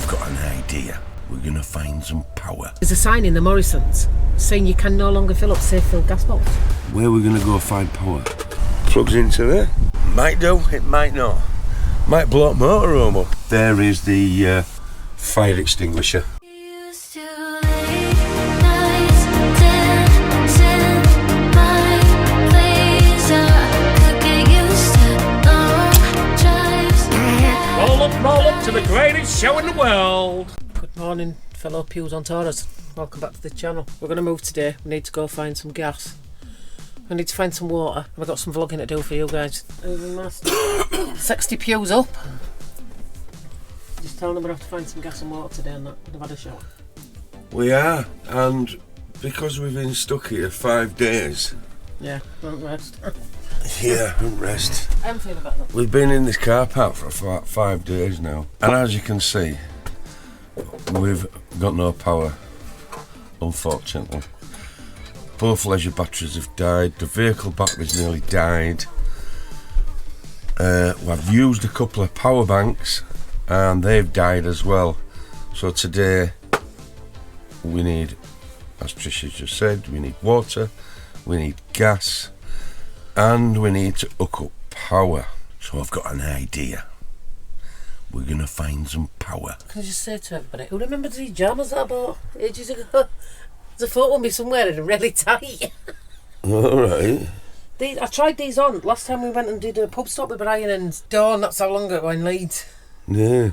I've got an idea. We're going to find some power. There's a sign in the Morrisons saying you can no longer fill up safe-filled gas bottles. Where are we going to go find power? Plugs into there. Might do, it might not. Might blow up Motorhome up. There is the fire extinguisher. Roll up to the greatest show in the world. Good morning, fellow Pughs on Taurus. Welcome back to the channel. We're going to move today. We need to go find some gas. We need to find some water. And I've got some vlogging to do for you guys. 60 Pughs up. Just telling them we have to find some gas and water today and that. We've had a shower. We are, and because we've been stuck here 5 days. Yeah, don't rest. Yeah, don't rest. I'm feeling better. We've been in this car park for 5 days now, and as you can see, we've got no power, unfortunately. Both leisure batteries have died, the vehicle batteries nearly died. We've used a couple of power banks and they've died as well. So today we need, as Trisha just said, we need water, we need gas, and we need to hook up power. So I've got an idea. We're going to find some power. Can I just say to everybody, who remembers these jammers that I bought ages ago? There's a photo of me somewhere and they're really tight. Alright. I tried these on last time we went and did a pub stop with Brian and Dawn, that's how long ago in Leeds. Yeah.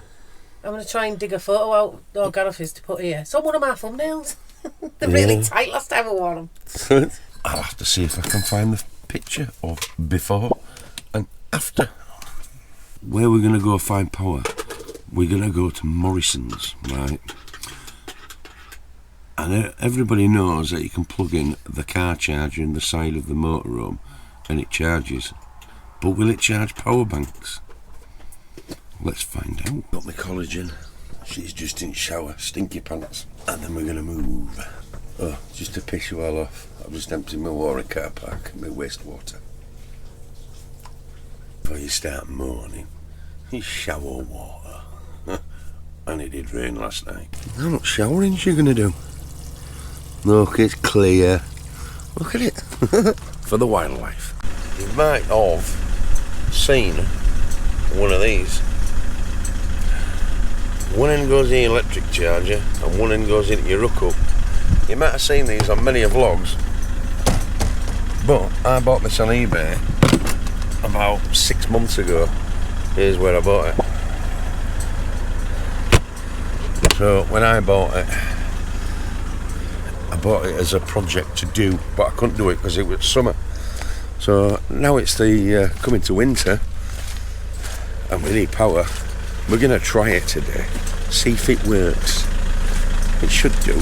I'm going to try and dig a photo out, or Gareth's to put here. It's on one of my thumbnails. They're really tight last time I wore them. I'll have to see if I can find the picture of before and after. Where are we going to go find power? We're going to go to Morrison's, right? And everybody knows that you can plug in the car charger in the side of the motorhome and it charges. But will it charge power banks? Let's find out. Got my collagen. She's just in shower, stinky pants. And then we're going to move. Oh, just to piss you all off, I've just emptied my water car park and my wastewater. Before you start moaning, it's shower water. And it did rain last night. How much showering is you going to do? Look, it's clear. Look at it. For the wildlife. You might have seen one of these. One end goes in your electric charger and one end goes into your hookup. You might have seen these on many vlogs, but I bought this on eBay about 6 months ago. Here's where I bought it. So when I bought it as a project to do, but I couldn't do it because it was summer. So now it's the coming to winter and we need power. We're going to try it today, see if it works. It should do,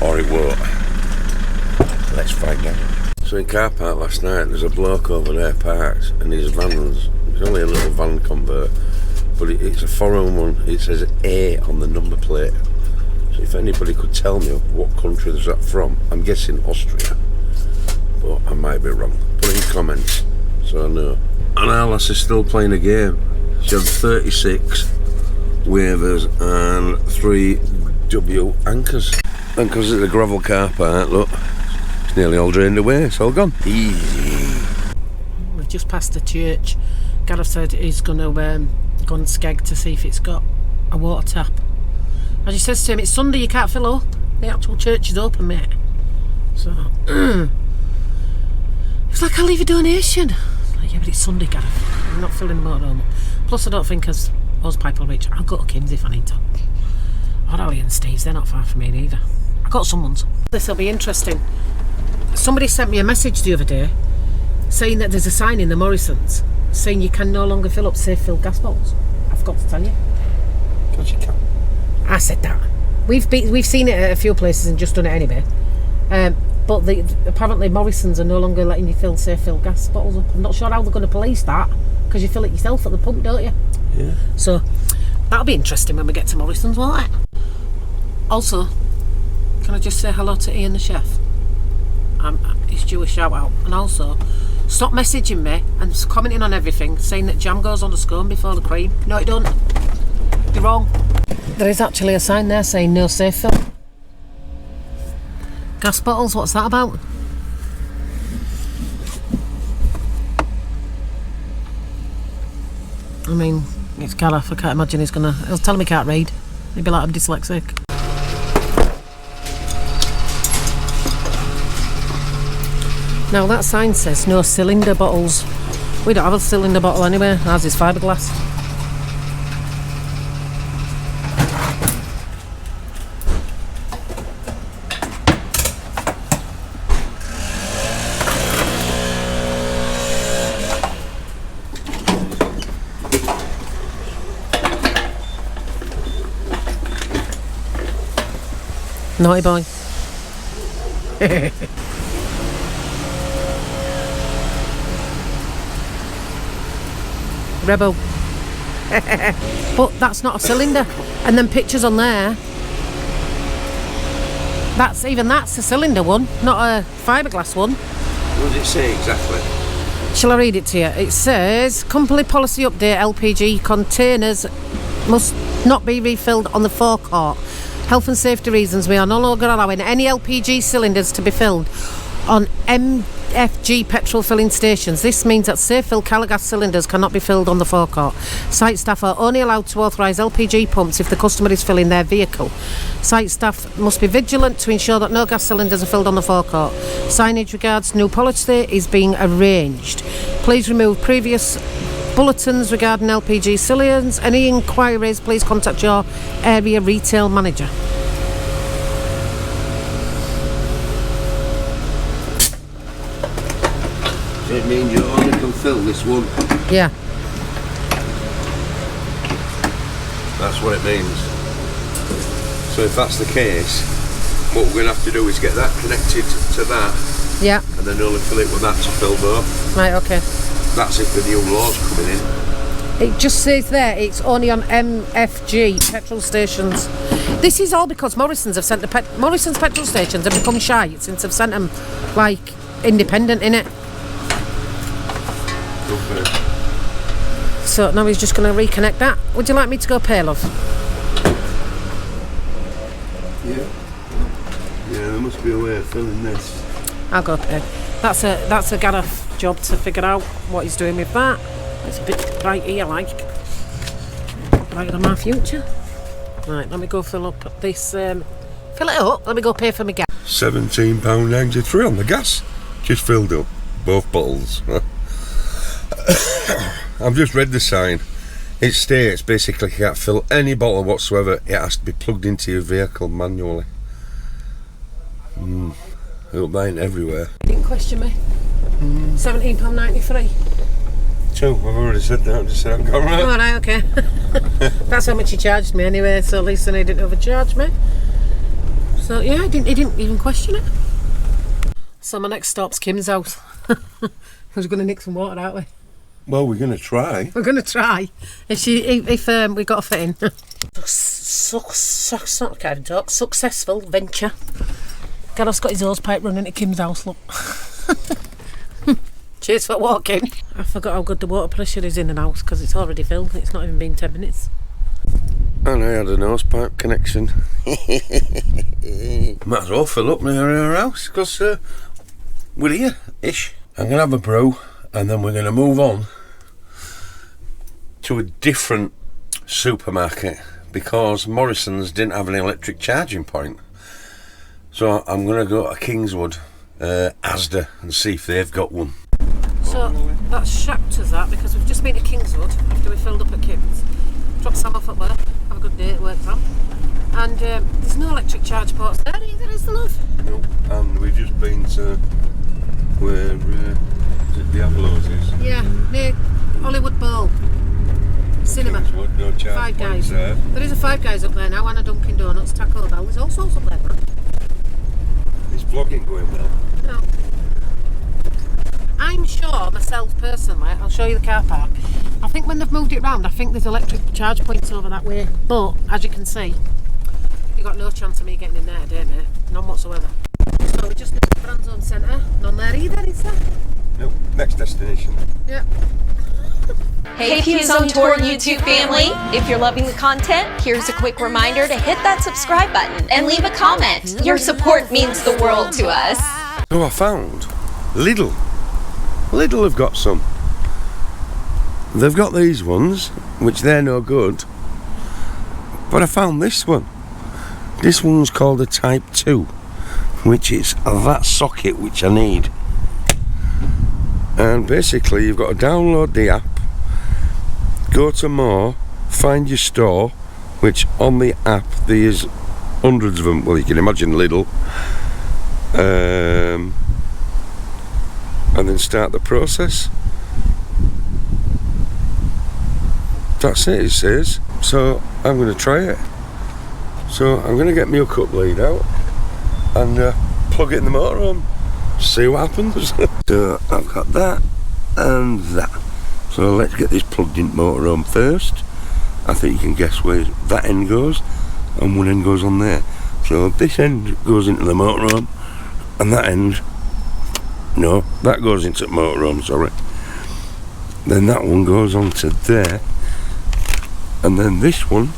or it won't. Let's find out. So in car park last night, there's a bloke over there parked, and his van's, it's only a little van convert, but it's a foreign one. It says A on the number plate. So if anybody could tell me what country is that from, I'm guessing Austria, but I might be wrong. Put in comments so I know. And Alice is still playing a game. She had 36 waivers and 3 W anchors. And because it's a gravel car park, look, it's nearly all drained away, it's all gone. Easy. We've just passed the church. Gareth said he's going to go and skeg to see if it's got a water tap. As he says to him, it's Sunday, you can't fill up. The actual church is open, mate. So, it's like, I'll leave a donation. Like, yeah, but it's Sunday, Gareth. I'm not filling the motorhome. Plus, I don't think as hosepipe will reach. I'll go to Kim's if I need to. Or Ali and Steve's, they're not far from me either. I got someone's. This will be interesting. Somebody sent me a message the other day saying that there's a sign in the Morrisons saying you can no longer fill up safe-filled gas bottles. I've got to tell you. Because you can. I said that. We've seen it at a few places and just done it anyway. But apparently Morrisons are no longer letting you fill safe-filled gas bottles up. I'm not sure how they're going to police that, because you fill it yourself at the pump, don't you? Yeah. So that'll be interesting when we get to Morrison's, won't it? Also, can I just say hello to Ian the chef? He's due a shout out. And also, stop messaging me and commenting on everything saying that jam goes on the scone before the cream. No, it don't. You're wrong. There is actually a sign there saying no safe fill. Gas bottles, what's that about? I mean, it's Gareth, I can't imagine he'll tell him he can't read. He'd be like, I'm dyslexic. Now that sign says no cylinder bottles. We don't have a cylinder bottle anyway, ours is fiberglass. Naughty boy. Rebel. But that's not a cylinder. And then pictures on there. That's a cylinder one, not a fiberglass one. What does it say exactly? Shall I read it to you? It says, company policy update, LPG containers must not be refilled on the forecourt. Health and safety reasons, we are no longer allowing any LPG cylinders to be filled on MFG petrol filling stations. This means that safe fill gas cylinders cannot be filled on the forecourt. Site staff are only allowed to authorise LPG pumps if the customer is filling their vehicle. Site staff must be vigilant to ensure that no gas cylinders are filled on the forecourt. Signage regards new policy is being arranged. Please remove previous bulletins regarding LPG cylinders. Any inquiries, please contact your area retail manager. So it means you only can fill this one. Yeah. That's what it means. So if that's the case, what we're going to have to do is get that connected to that. Yeah. And then only fill it with that to fill both. Right, okay. That's if the new law's coming in. It just says there it's only on MFG petrol stations. This is all because Morrison's have sent Morrison's petrol stations have become shite since they've sent them like independent in it. Okay. So now he's just going to reconnect that. Would you like me to go pay, love? Yeah, there must be a way of filling this. I'll go pay. That's a Gareth job to figure out what he's doing with that. It's a bit bright here, like brighter than my future. Right, let me go fill up this. Fill it up. Let me go pay for my gas. £17.93 on the gas. Just filled up both bottles. I've just read the sign. It states basically you can't fill any bottle whatsoever. It has to be plugged into your vehicle manually. I hope that ain't everywhere. You didn't question me. £17.93. Two, I've already said that. I just said I've got right. Oh, right, okay. That's how much he charged me anyway, so at least then he didn't overcharge me. So yeah, he didn't even question it. So my next stop's Kim's house. We're going to nick some water, aren't we? Well, we're going to try. We're going to try. If we got a fit in. Can't talk. Successful venture. Gareth's got his hose pipe running to Kim's house, look. Cheers for walking. I forgot how good the water pressure is in the house because it's already filled. It's not even been 10 minutes. And I had a nose pipe connection. Might as well fill up near our house because we're here-ish. I'm going to have a brew and then we're going to move on to a different supermarket because Morrison's didn't have an electric charging point. So I'm going to go to Kingswood, Asda, and see if they've got one. So that's shocked us that because we've just been to Kingswood after we filled up at Kim's. Dropped Sam off at work, have a good day at work, Sam. And there's no electric charge ports there either, is there, love? No, and we've just been to where Diablo's is. Yeah, near Hollywood Bowl Cinema. Kingswood, no charge Five Guys. points there. There is a Five Guys up there now and a Dunkin' Donuts, Taco Bell. There's all sorts up there, man. Is vlogging going well? No. I'm sure myself personally, I'll show you the car park. I think when they've moved it round, I think there's electric charge points over that way. But as you can see, you got no chance of me getting in there today, mate. None whatsoever. So we just need the Brand Zone Centre. None there either, is there? No, next destination. Yeah. Hey Pughs on Tour YouTube family! If you're loving the content, here's a quick reminder to hit that subscribe button and leave a comment. Your support means the world to us. So I found Lidl. Lidl have got some. They've got these ones, which they're no good. But I found this one. This one's called a Type 2, which is that socket which I need. And basically you've got to download the app, go to more, find your store, which on the app there's hundreds of them. Well, you can imagine Lidl. And then start the process. That's it says. So I'm going to try it. So I'm going to get my hookup lead out and plug it in the motorhome. See what happens. So I've got that and that. So let's get this plugged in motorhome first. I think you can guess where that end goes, and one end goes on there. So this end goes into the motorhome, and that end, no, that goes into the motorhome, sorry. Then that one goes onto there, and then this one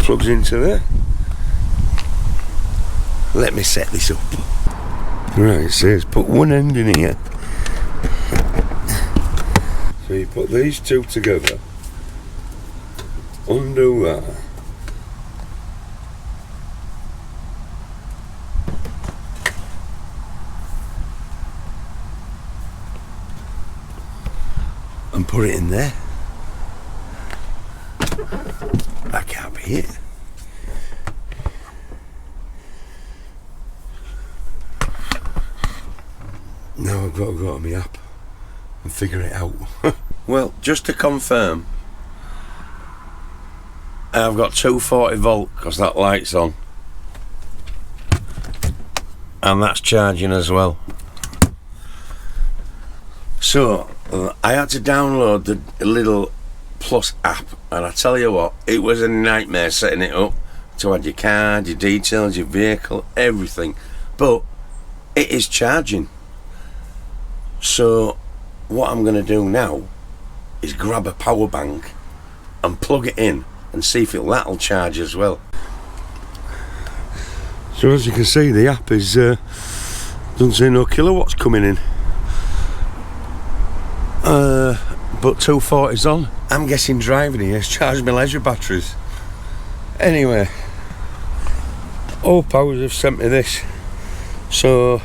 plugs into there. Let me set this up. Right, it says put one end in here. So you put these two together, undo that, and put it in there. I can't be it. Now I've got to go to my app and figure it out. Well, just to confirm, I've got 240 volt because that light's on, and that's charging as well. So I had to download the Lidl Plus app, and I tell you what, it was a nightmare setting it up to add your card, your details, your vehicle, everything. But it is charging. So what I'm going to do now is grab a power bank and plug it in and see if that'll charge as well. So as you can see, the app is doesn't say no kilowatts coming in, but 240's on. I'm guessing driving here has charged my leisure batteries. Anyway, all Pughs have sent me this, so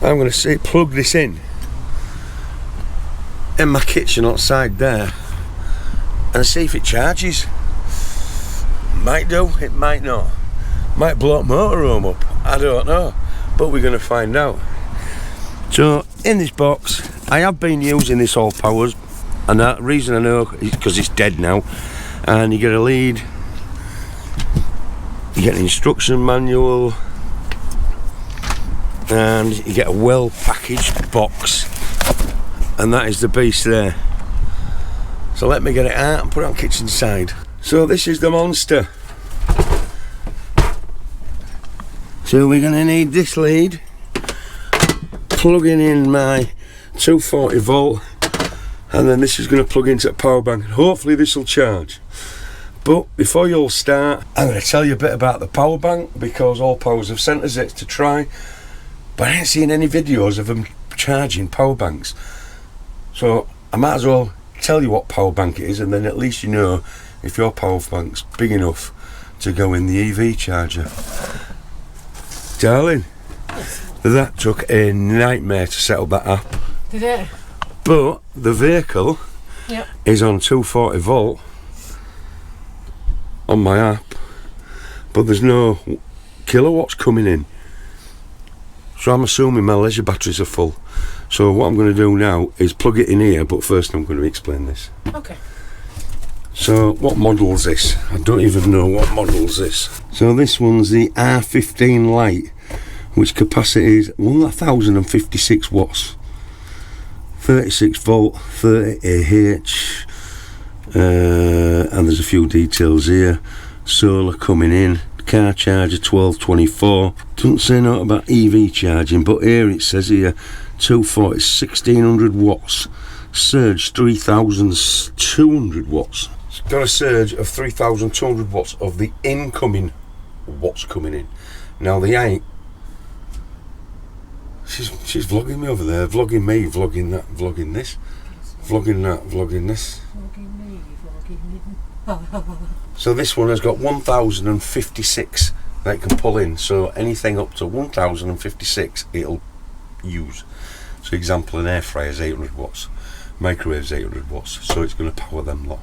I'm going to plug this in my kitchen outside there and see if it charges. Might do, it might not. Might blow the motorhome up, I don't know, but we're going to find out. So in this box, I have been using this all Pughs, and the reason I know is because it's dead now. And you get a lead, you get an instruction manual, and you get a well packaged box, and that is the beast there. So let me get it out and put it on kitchen side. So this is the monster. So we're going to need this lead, plugging in my 240 volt, and then this is going to plug into the power bank, and hopefully this will charge. But before you all start, I'm going to tell you a bit about the power bank, because all Pughs have sent us it to try, but I ain't seen any videos of them charging power banks. So I might as well tell you what power bank it is, and then at least you know if your power bank's big enough to go in the EV charger. Darling, that took a nightmare to set up that app. Did it? But the vehicle is on 240 volt on my app, but there's no kilowatts coming in. So I'm assuming my leisure batteries are full. So what I'm going to do now is plug it in here, but first I'm going to explain this. Okay. So what model is this? I don't even know what model is this. So this one's the R15 Lite, which capacity is 1056 watts, 36 volt, 30 Ah, and there's a few details here. Solar coming in, car charger 1224. Doesn't say nothing about EV charging, but here it says here 240, 1600 watts, surge 3,200 watts. It's got a surge of 3,200 watts of the incoming watts coming in. Now the 8, she's vlogging me over there, vlogging me, vlogging that, vlogging this, vlogging that, vlogging this. So this one has got 1,056 that it can pull in. So anything up to 1,056 it'll use. So example, an air fryer is 800 watts, microwave's 800 watts, so it's going to power them lot.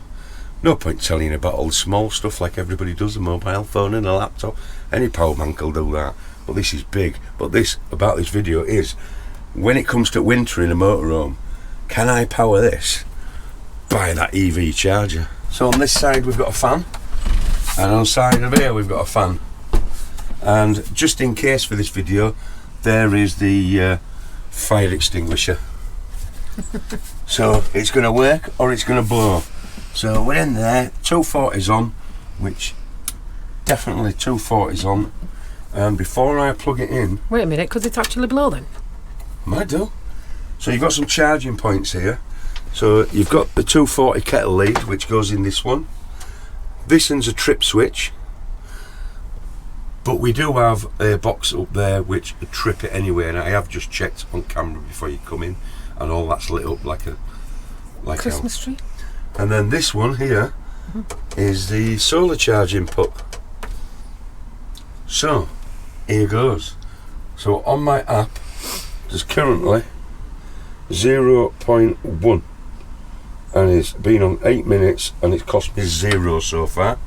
No point telling you about all the small stuff like everybody does, a mobile phone and a laptop. Any power bank will do that, but this is big. But this, about this video is, when it comes to winter in a motorhome, can I power this? Buy that EV charger. So on this side we've got a fan, and on the side of here we've got a fan. And just in case for this video, there is the fire extinguisher. So it's going to work or it's going to blow. So we're in there, 240's on, which definitely 240's on. And before I plug it in... Wait a minute, could it actually blow then? Might do. So you've got some charging points here. So you've got the 240 kettle lead, which goes in this one. This one's a trip switch. But we do have a box up there which would trip it anyway, and I have just checked on camera before you come in, and all that's lit up like a Christmas tree. And then this one here is the solar charge input. So here goes. So on my app there's currently 0.1, and it's been on 8 minutes and it's cost me 0 so far.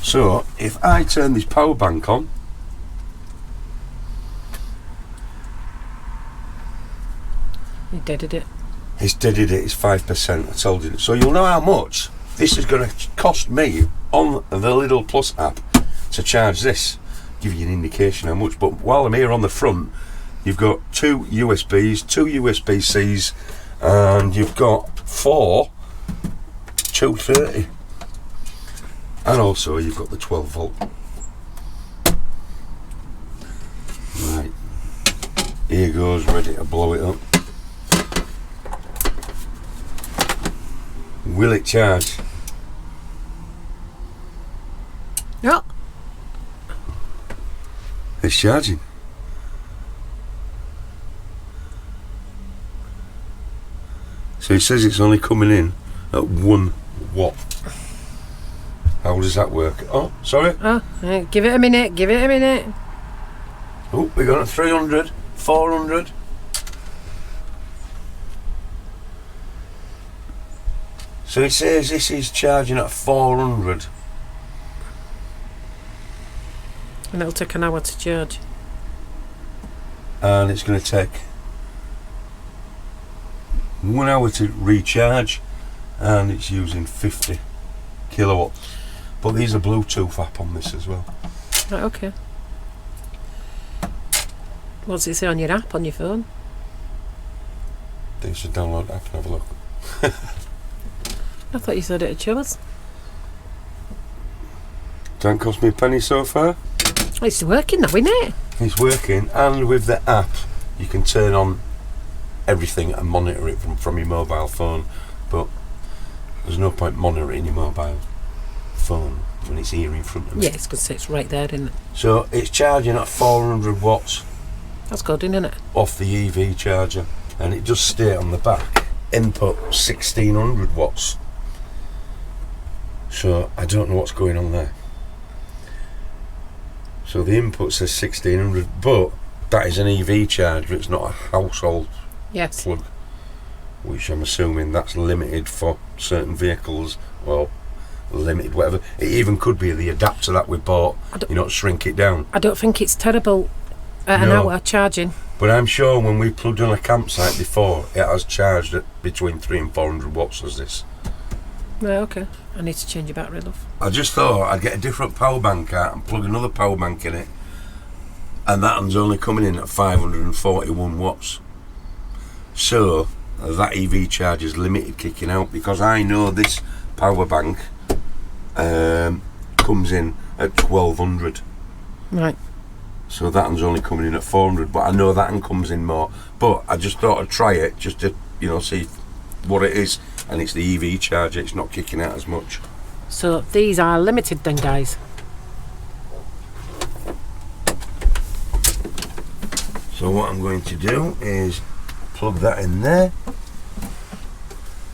So if I turn this power bank on, You deaded it. it's deaded it, it's 5%, I told you. So you'll know how much this is going to cost me on the Lidl Plus app to charge this. Give you an indication how much. But while I'm here on the front, you've got 2 USBs, 2 USB-Cs, and you've got 4 230. And also you've got the 12 volt. Right, here goes, ready to blow it up. Will it charge? Yeah. It's charging. So it says it's only coming in at 1 watt. How does that work? Oh, sorry. Oh, right, give it a minute, give it a minute. Oh, we got a 300, 400. So it says this is charging at 400. And it'll take an hour to charge. And it's going to take 1 hour to recharge, and it's using 50 kilowatts. But there's a Bluetooth app on this as well. Right, okay. What's it say on your app on your phone? I think you should download the app and have a look. I thought you said it'd show us. Don't cost me a penny so far. It's working now, isn't it? It's working, and with the app you can turn on everything and monitor it from your mobile phone, but there's no point monitoring your mobile phone when it's here in front of me. Yeah, it's because it's right there, isn't it? So it's charging at 400 watts That's good, isn't it? off the EV charger, and it does state on the back input 1600 watts. So I don't know what's going on there. So the input says 1600, but that is an EV charger, it's not a household Yes. plug, which I'm assuming that's limited for certain vehicles, or limited whatever. It even could be the adapter that we bought, you know, to shrink it down. I don't think it's terrible at an No. hour charging. But I'm sure when we plugged on a campsite before, it has charged at between 300 and 400 watts as this. Right, okay. I need to change your battery, love. I just thought I'd get a different power bank out and plug another power bank in it, and that one's only coming in at 541 watts. So that EV charge is limited kicking out, because I know this power bank comes in at 1200. Right. So that one's only coming in at 400, but I know that one comes in more. But I just thought I'd try it just to, you know, see what it is, and it's the EV charger. It's not kicking out as much. So these are limited then, guys. So what I'm going to do is plug that in there.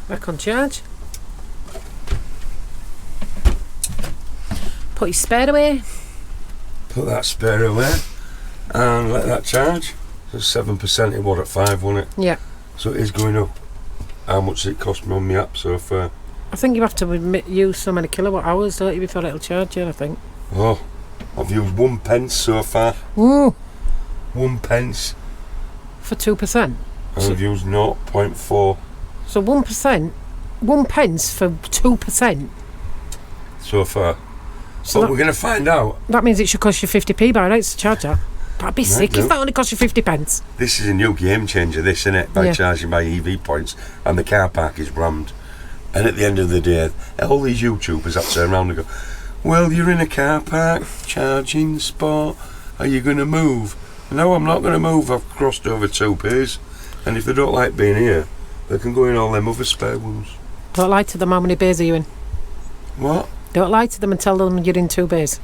Back on charge. Put your spare away. Put that spare away and let that charge. So 7% it was at 5, wasn't it? Yeah. So it is going up. How much does it cost me on my app so far? I think you have to use so many kilowatt hours, don't you, before it'll charge you, I think. Oh, I've used 1 pence so far. Ooh. 1 pence. For 2%. And I've used 0.4 So 1%, 1 pence for 2%. so far. So But we're going to find out. That means it should cost you 50p by rights to charge that. But I'd be sick don't. if that only cost you 50 pence. This is a new game changer, this, isn't it? By Yeah. charging by EV points, and the car park is rammed. And at the end of the day, all these YouTubers have to turn around and go, well, you're in a car park, charging spot, are you going to move? No, I'm not going to move. I've crossed over 2p's, and if they don't like being here, they can go in all them other spare ones. Don't lie to them. How many bays are you in? What? Don't lie to them and tell them you're in 2 bays.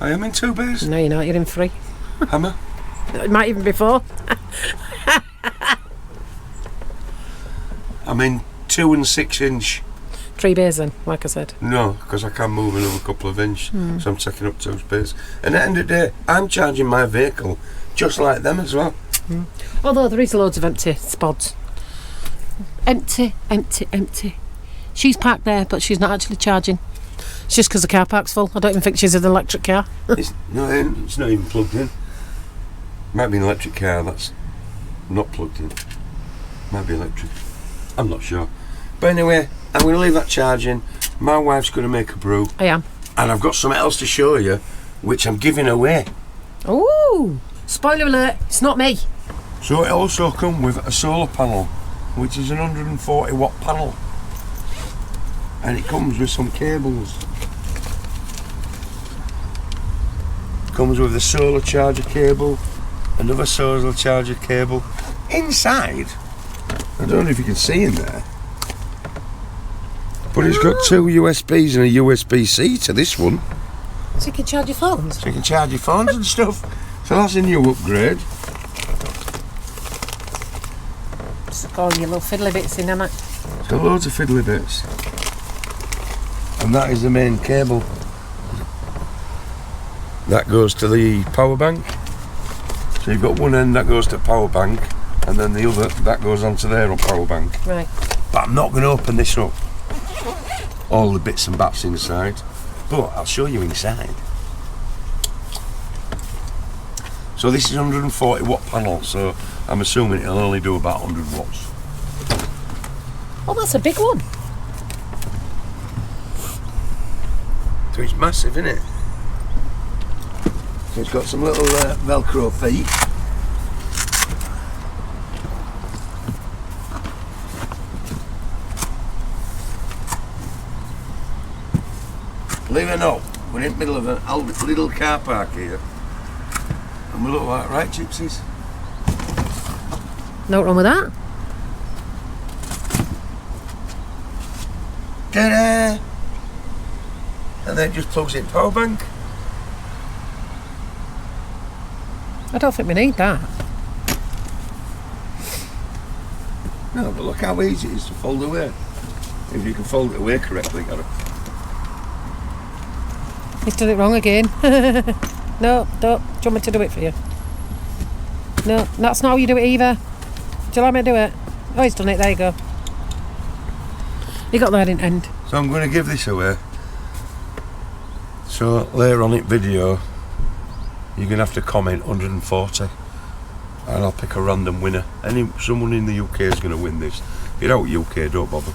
I am in 2p's? No, you're not. You're in 3. Hammer? It might even be 4. I'm in 2 and 6 inch. 3 bays then, like I said. No, because I can move another couple of inch, so I'm taking up 2 space. And at the end of the day, I'm charging my vehicle just like them as well. Although there is loads of empty spots. Empty, empty, empty. She's parked there, but she's not actually charging. It's just because the car park's full. I don't even think she's in an electric car. It's not even plugged in. Might be an electric car that's not plugged in. Might be electric. I'm not sure. But anyway, I'm going to leave that charging. My wife's going to make a brew. I am. And I've got something else to show you, which I'm giving away. Ooh! Spoiler alert, it's not me. So it also comes with a solar panel, which is an 140 watt panel. And it comes with some cables. Comes with a solar charger cable, another solar charger cable. Inside, I don't know if you can see in there, but it's got 2 USBs and a USB-C to this one. So you can charge your phones? So you can charge your phones and stuff. So that's a new upgrade. It's got all your little fiddly bits in, isn't it? So loads of fiddly bits. And that is the main cable. That goes to the power bank. So you've got one end that goes to power bank, and then the other that goes onto their power bank. Right. But I'm not going to open this up. All the bits and bats inside. But I'll show you inside. So this is a 140 watt panel, so I'm assuming it'll only do about 100 watts. Oh, that's a big one. So it's massive, isn't it? So it's got some little Velcro feet. Believe it or not, we're in the middle of an Lidl car park here. And we look like right gypsies. No wrong with that. Ta-da! And then it just plugs in power bank. I don't think we need that. No, but look how easy it is to fold away. If you can fold it away correctly, got it. He's done it wrong again. No, don't. Do you want me to do it for you? No, that's not how you do it either. Do you like me to do it? Oh, he's done it. There you go. You got that in end. So I'm going to give this away. So later on in video, you're going to have to comment 140, and I'll pick a random winner. Someone in the UK is going to win this. If you're out UK, don't bother.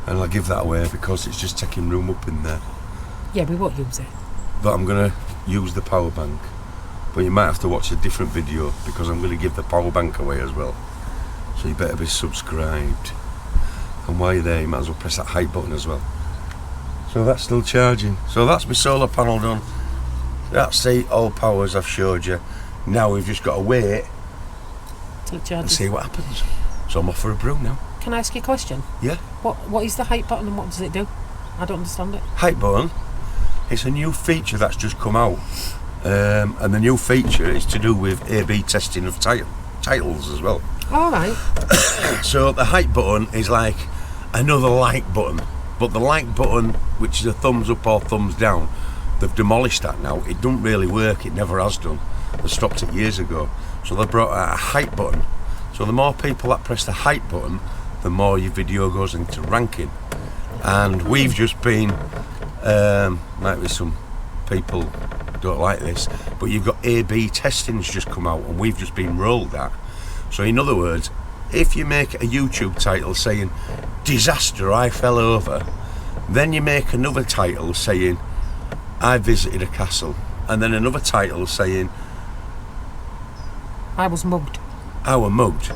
And I'll give that away because it's just taking room up in there. Yeah, we won't use it. But I'm going to use the power bank. But you might have to watch a different video because I'm going to give the power bank away as well. So you better be subscribed. And while you're there, you might as well press that hype button as well. So that's still charging. So that's my solar panel done. That's the all powers I've showed you. Now we've just got to wait Till it and charges. see what happens. So I'm off for a brew now. Can I ask you a question? Yeah. What is the hype button and what does it do? I don't understand it. Hype button. It's a new feature that's just come out. And the new feature is to do with A/B testing of titles as well. All right. So the hype button is like another like button, but the like button, which is a thumbs up or thumbs down, they've demolished that now. It doesn't really work. It never has done. They stopped it years ago. So they brought out a hype button. So the more people that press the hype button, the more your video goes into ranking. And we've just been, might be some people who don't like this, but you've got A/B testings just come out, and we've just been rolled at. So in other words, if you make a YouTube title saying "Disaster, I fell over," then you make another title saying "I visited a castle," and then another title saying I was mugged. "I were mugged."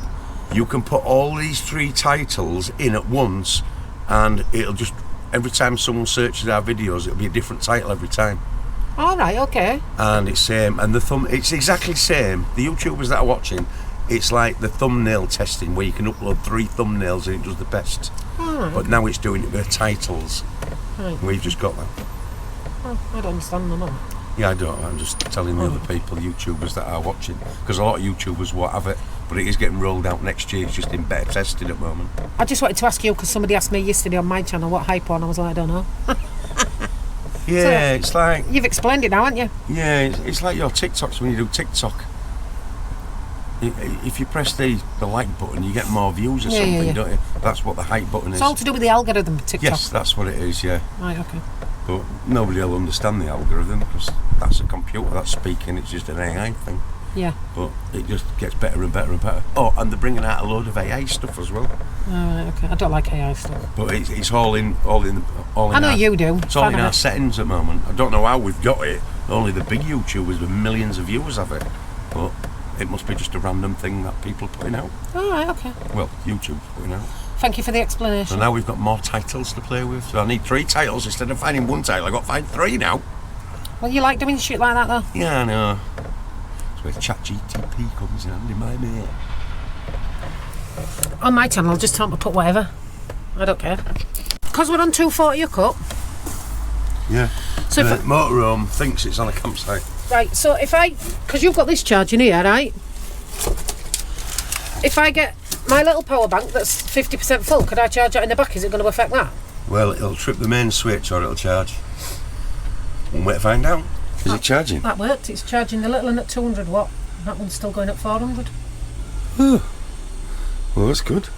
You can put all these 3 titles in at once, and it'll just, every time someone searches our videos, it'll be a different title every time. All right, okay. And it's same, and it's exactly the same. The YouTubers that are watching, it's like the thumbnail testing where you can upload 3 thumbnails and it does the best. All right. But now it's doing it with titles. Right. We've just got that. Oh, I don't understand none of it. Yeah, I don't. I'm just telling the other people, YouTubers that are watching, because a lot of YouTubers won't have it, but it is getting rolled out next year. It's just in better testing at the moment. I just wanted to ask you because somebody asked me yesterday on my channel what hype on. I was like, I don't know. Yeah, it's like, You've explained it now, haven't you? yeah, it's like your TikToks when you do TikTok. If you press the like button, you get more views or Yeah, something, yeah, yeah. don't you? That's what the hype button is. It's all to do with the algorithm of TikTok. Yes, that's what it is, yeah. Right, okay. But nobody will understand the algorithm because that's a computer that's speaking. It's just an AI thing. Yeah. But it just gets better and better and better. Oh, and they're bringing out a load of AI stuff as well. All right, okay. I don't like AI stuff. But it's all in I know you do. It's all Fan in of our it. settings at the moment. I don't know how we've got it. Only the big YouTubers with millions of viewers have it. But it must be just a random thing that people are putting out. All right, okay. Well, YouTube's putting out. Thank you for the explanation. So now we've got more titles to play with. So I need 3 titles instead of finding 1 title. I've got to find 3 now. Well, you like doing shit like that, though. Yeah, I know. That's where ChatGTP comes in handy, my mate. On my channel, just tell them to put whatever. I don't care. Because we're on 240 a cut. Yeah. So The if motorhome thinks it's on a campsite. right, so if because you've got this charge in here, right? If I get my little power bank that's 50% full, could I charge it in the back? Is it going to affect that? Well, it'll trip the main switch or it'll charge. We'll wait to find out. Is it charging? That worked. It's charging the little one at 200 watt. That one's still going at 400. Oh. Well, that's good.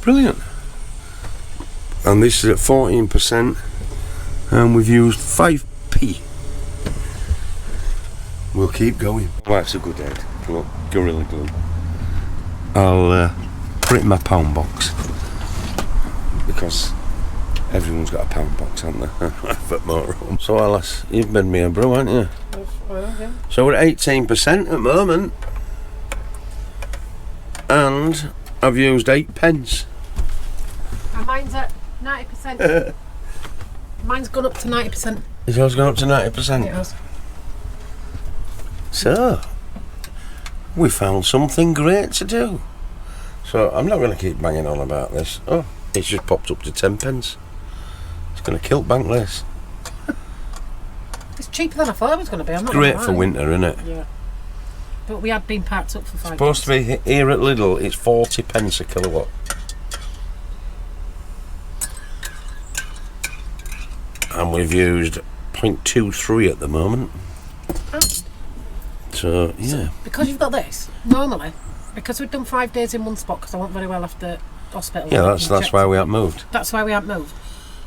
Brilliant. And this is at 14%, and we've used 5p. We'll keep going. Well, it's a good head. Look, Gorilla Glue. I'll put it in my pound box because everyone's got a pound box, haven't they? For motorhome. So, Alice, you've made me a brew, haven't you? Yeah. So we're at 18% at the moment, and I've used 8 pence. And mine's at 90%. Mine's gone up to 90%. Is yours gone up to 90%? It has. So, we found something great to do. So, I'm not going to keep banging on about this. Oh, it's just popped up to 10 pence. It's going to kill bank less. It's cheaper than I thought it was going to be. I'm not Great gonna for lie. winter, isn't it? Yeah. But we had been parked up for 5 Supposed to be here at Lidl, it's 40 pence a kilowatt. And we've used 0.23 at the moment. So, yeah. Because you've got this, normally, because we've done 5 days in one spot because I wasn't very well after hospital. Yeah, that's why we haven't moved. That's why we haven't moved.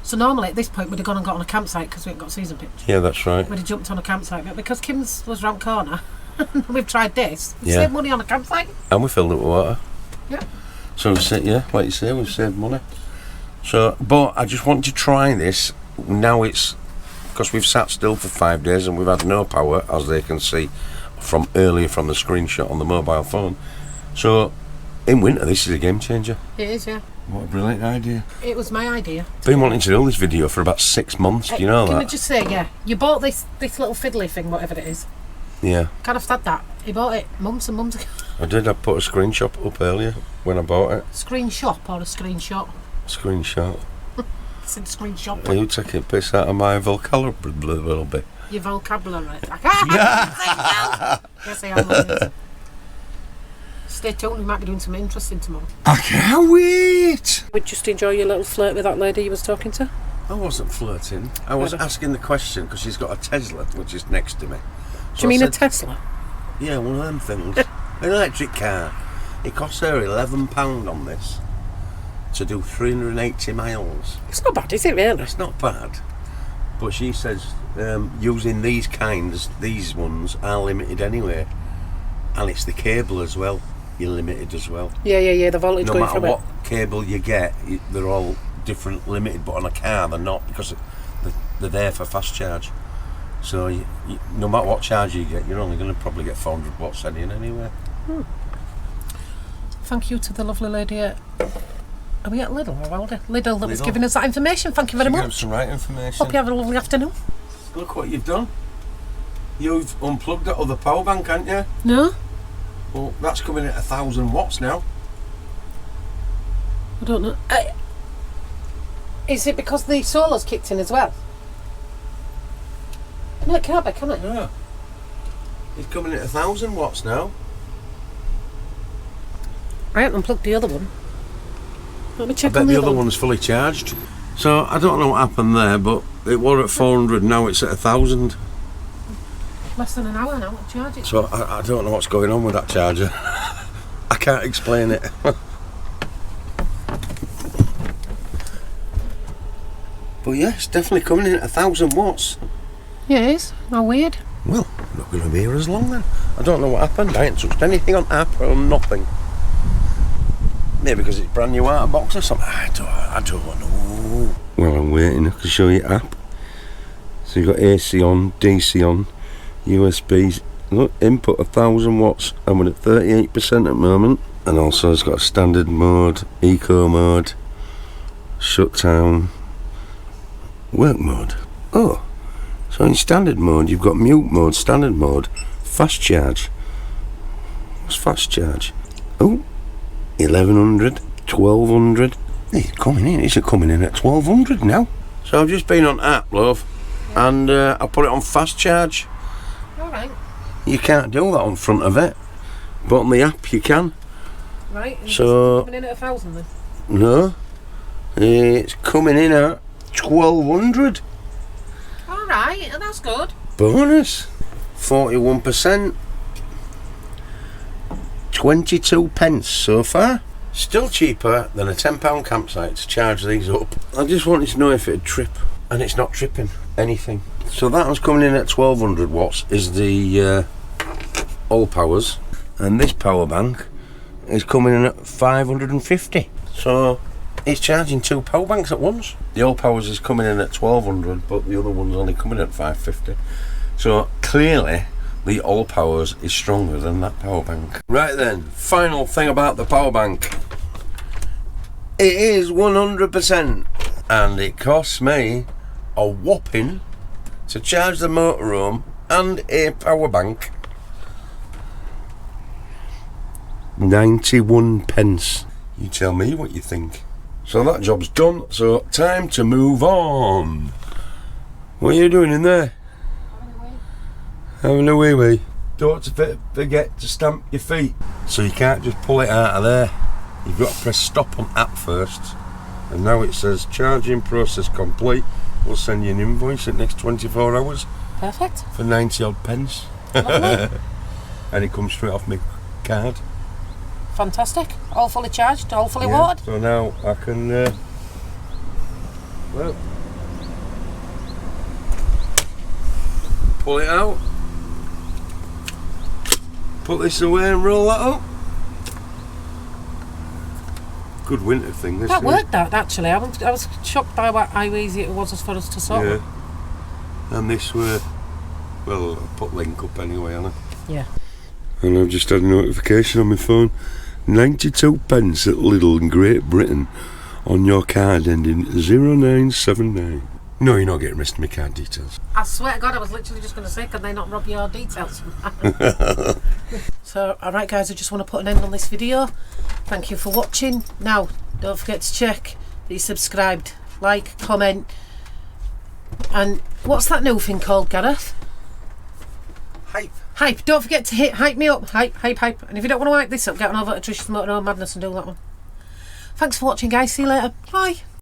So normally at this point we'd have gone and got on a campsite because we haven't got a season pitch. Yeah, that's right. We'd have jumped on a campsite, but because Kim's was round corner, we've tried this. We've Yeah. saved money on a campsite. And we filled it with water. Yeah. So we've said, yeah, like you say, we've saved money. So, but I just want to try this. Now it's because we've sat still for 5 days and we've had no power, as they can see from earlier from the screenshot on the mobile phone. So, in winter, this is a game changer. It is, yeah. What a brilliant idea! It was my idea. Been wanting to do this video for about 6 months. Do you know Can I that? just say, yeah, you bought this little fiddly thing, whatever it is. Yeah. Kind of had that. He bought it months and months ago. I did. I put a screenshot up earlier when I bought it. Screenshot or a screenshot? Screenshot. I said screenshot. Are you taking a piss out of my vocabulary a little bit? Your vocabulary. I can't Yes, I am. Yes. Stay tuned, we might be doing something interesting tomorrow. I can't wait! Would just enjoy your little flirt with that lady you was talking to? I wasn't flirting. I was asking the question because she's got a Tesla, which is next to me. Do you mean a Tesla? Yeah, one of them things. An electric car. It costs her £11 on this to do 380 miles. It's not bad, is it really? It's not bad. But she says using these ones are limited anyway. And it's the cable as well. You're limited as well. Yeah, the voltage going from it. No matter what cable you get, they're all different, limited. But on a car, they're not, because they're there for fast charge. So no matter what charge you get, you're only going to probably get 400 watts in anyway. Thank you to the lovely lady at... Are we at Lidl or Aldi? Lidl that was giving us that information. Thank you very much. Some right information. Hope you have a lovely afternoon. Look what you've done. You've unplugged that other power bank, haven't you? No? Well, that's coming at 1,000 watts now. I don't know. Is it because the solar's kicked in as well? No, it can't be, can it? No. It's coming at 1,000 watts now. I haven't unplugged the other one. Let me check I bet on the other one's fully charged. So I don't know what happened there, but it was at 400, now it's at 1,000. Less than an hour now to charge it. So I don't know what's going on with that charger. I can't explain it. But yeah, it's definitely coming in at 1,000 watts. Yeah, it is. How weird. Well, I'm not going to be here as long then. I don't know what happened. I ain't touched anything on app or nothing. Maybe because it's brand new out of box or something. I don't know. Well, I'm waiting. I can show you app. So you've got AC on, DC on, USB. Look, input 1,000 watts. I'm at 38% at the moment. And also it's got a standard mode, eco mode, shutdown, work mode. Oh, so in standard mode you've got mute mode, standard mode, fast charge. What's fast charge? Oh, 1,100, 1,200. It's coming in. It's coming in at 1,200 now. So I've just been on app, love, and I put it on fast charge. All right. You can't do that on front of it, but on the app you can. Right. And So it's coming in at 1,000 then? No, it's coming in at 1,200. All right, and that's good. Bonus, 41%. 22 pence so far. Still cheaper than a £10 campsite to charge these up. I just wanted to know if it'd trip, and it's not tripping anything. So that one's coming in at 1,200 watts is the all powers, and this power bank is coming in at 550. So it's charging 2 power banks at once. The all powers is coming in at 1,200, but the other one's only coming at 550. So clearly the all powers is stronger than that power bank. Right then, final thing about the power bank. It is 100%, and it costs me a whopping to charge the motorhome and a power bank 91 pence. You tell me what you think. So that job's done, so time to move on. What are you doing in there? Having a wee-wee. Don't forget to stamp your feet. So you can't just pull it out of there. You've got to press stop on app first. And now it says charging process complete. We'll send you an invoice in the next 24 hours. Perfect. For 90 odd pence. Lovely. And it comes straight off my card. Fantastic. All fully charged, all fully watered. So now I can, well, pull it out. Put this away and roll that up. Good winter thing, this. That worked out actually. I was shocked by how easy it was for us to sort. Yeah. And this were, well, I put link up anyway, haven't I? Yeah. And I've just had a notification on my phone. 92 pence at Lidl in Great Britain on your card ending 0979. No, you're not getting the rest of my card details. I swear to God, I was literally just going to say, can they not rob your details? So, alright guys, I just want to put an end on this video. Thank you for watching. Now, don't forget to check that you're subscribed, like, comment, and what's that new thing called, Gareth? Hype. Don't forget to hit hype me up. Hype. And if you don't want to hype this up, get on over to Trisha's Motorhome Madness and do that one. Thanks for watching, guys. See you later. Bye.